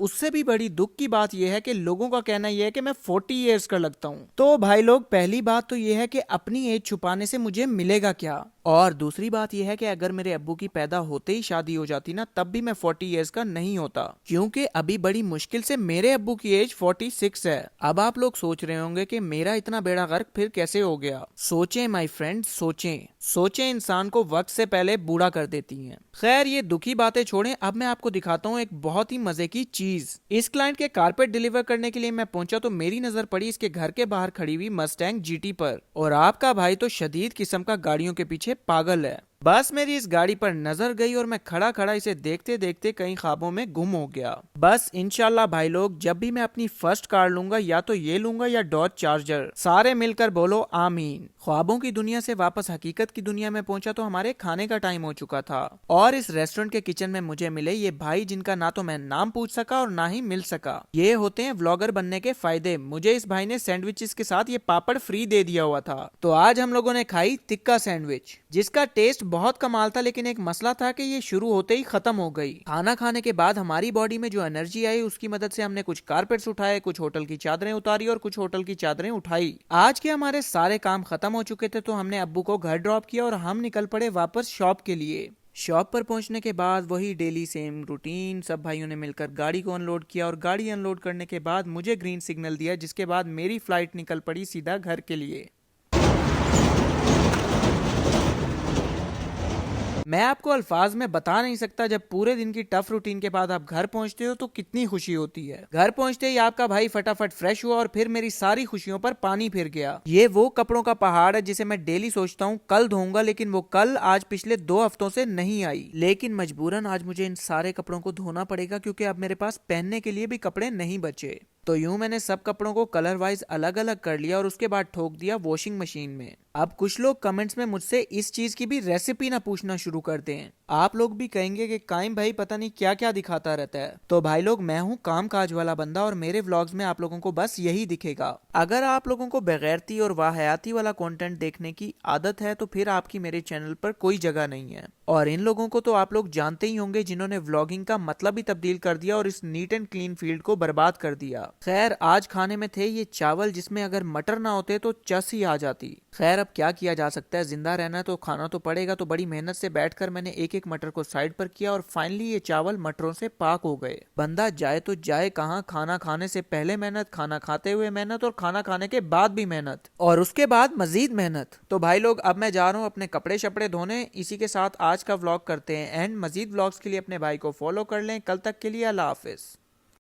उससे भी बड़ी दुख की बात यह है कि लोगों का कहना यह है कि मैं 40 ईयर्स का लगता हूँ। तो भाई लोग, पहली बात तो यह है कि अपनी एज छुपाने से मुझे मिलेगा क्या, और दूसरी बात यह है कि अगर मेरे अब्बू की पैदा होते ही शादी हो जाती ना, तब भी मैं 40 ईयर्स का नहीं होता, क्योंकि अभी बड़ी मुश्किल से मेरे अब्बू की एज 46 है। अब आप लोग सोच रहे होंगे कि मेरा इतना बेड़ा गर्क फिर कैसे हो गया। सोचें माय फ्रेंड, सोचें सोचें, इंसान को वक्त से पहले बूढ़ा कर देती हैं। खैर, ये दुखी बातें छोड़ें, अब मैं आपको दिखाता हूँ एक बहुत ही मजे की चीज। इस क्लाइंट के कारपेट डिलीवर करने के लिए मैं पहुंचा तो मेरी नजर पड़ी इसके घर के बाहर खड़ी हुई मस्टैंग जीटी पर, और आपका भाई तो शदीद किस्म का गाड़ियों के पीछे पागल है। बस मेरी इस गाड़ी पर नजर गई और मैं खड़ा खड़ा इसे देखते देखते कई ख्वाबों में गुम हो गया। बस इंशाल्लाह भाई लोग, जब भी मैं अपनी फर्स्ट कार लूंगा, या तो ये लूंगा या डॉज चार्जर। सारे मिलकर बोलो आमीन। ख्वाबों की दुनिया से वापस हकीकत की दुनिया में पहुंचा तो हमारे खाने का टाइम हो चुका था, और इस रेस्टोरेंट के किचन में मुझे मिले ये भाई, जिनका ना तो मैं नाम पूछ सका और ना ही मिल सका। ये होते हैं व्लॉगर बनने के फायदे। मुझे इस भाई ने सैंडविचेस के साथ ये पापड़ फ्री दे दिया हुआ था। तो आज हम लोगों ने खाई टिक्का सैंडविच, जिसका टेस्ट बहुत कमाल था, लेकिन एक मसला था कि ये शुरू होते ही खत्म हो गई। खाना खाने के बाद हमारी बॉडी में जो एनर्जी आई, उसकी मदद से हमने कुछ कारपेट्स उठाए, कुछ होटल की चादरें उतारी और कुछ होटल की चादरें उठाई। आज के हमारे सारे काम खत्म हो चुके थे, तो हमने अब्बू को घर ड्रॉप किया और हम निकल पड़े वापस शॉप के लिए। शॉप पर पहुंचने के बाद वही डेली सेम रूटीन, सब भाइयों ने मिलकर गाड़ी को अनलोड किया, और गाड़ी अनलोड करने के बाद मुझे ग्रीन सिग्नल दिया, जिसके बाद मेरी फ्लाइट निकल पड़ी सीधा घर के लिए। मैं आपको अल्फाज में बता नहीं सकता, जब पूरे दिन की टफ रूटीन के बाद आप घर पहुंचते हो तो कितनी खुशी होती है। घर पहुंचते ही आपका भाई फटाफट फ्रेश हुआ और फिर मेरी सारी खुशियों पर पानी फिर गया। ये वो कपड़ों का पहाड़ है जिसे मैं डेली सोचता हूँ कल धोऊंगा, लेकिन वो कल आज पिछले 2 हफ्तों से नहीं आई। लेकिन मजबूरन आज मुझे इन सारे कपड़ों को धोना पड़ेगा, क्योंकि अब मेरे पास पहनने के लिए भी कपड़े नहीं बचे। तो यूं मैंने सब कपड़ों को कलर वाइज अलग अलग कर लिया और उसके बाद ठोक दिया वॉशिंग मशीन में। अब कुछ लोग कमेंट्स में मुझसे इस चीज की भी रेसिपी ना पूछना शुरू कर दें। आप लोग भी कहेंगे कि काइम भाई पता नहीं क्या क्या दिखाता रहता है। तो भाई लोग, मैं हूँ काम काज वाला बंदा, और मेरे व्लॉग्स में आप लोगों को बस यही दिखेगा। अगर आप लोगों को बेगैरती और वाहयाती वाला कंटेंट देखने की आदत है, तो फिर आपकी मेरे चैनल पर कोई जगह नहीं है। और इन लोगों को तो आप लोग जानते ही होंगे, जिन्होंने व्लॉगिंग का मतलब ही तब्दील कर दिया और इस नीट एंड क्लीन फील्ड को बर्बाद कर दिया। खैर, आज खाने में थे ये चावल, जिसमें अगर मटर ना होते तो चस ही आ जाती। खैर, अब क्या किया जा सकता है, जिंदा रहना है तो खाना तो पड़ेगा। तो बड़ी मेहनत से बैठकर मैंने एक एक मटर को साइड पर किया, और फाइनली ये चावल मटरों से पाक हो गए। बंदा जाए तो जाए कहाँ, खाना खाने से पहले मेहनत, खाना खाते हुए मेहनत, और खाना खाने के बाद भी मेहनत, और उसके बाद मजीद मेहनत। तो भाई लोग, अब मैं जा रहा हूँ अपने कपड़े शपड़े धोने। इसी के साथ आज का व्लॉग करते हैं एंड। मजीद व्लॉग्स के लिए अपने भाई को फॉलो कर लें। कल तक के लिए अल्लाह हाफिज।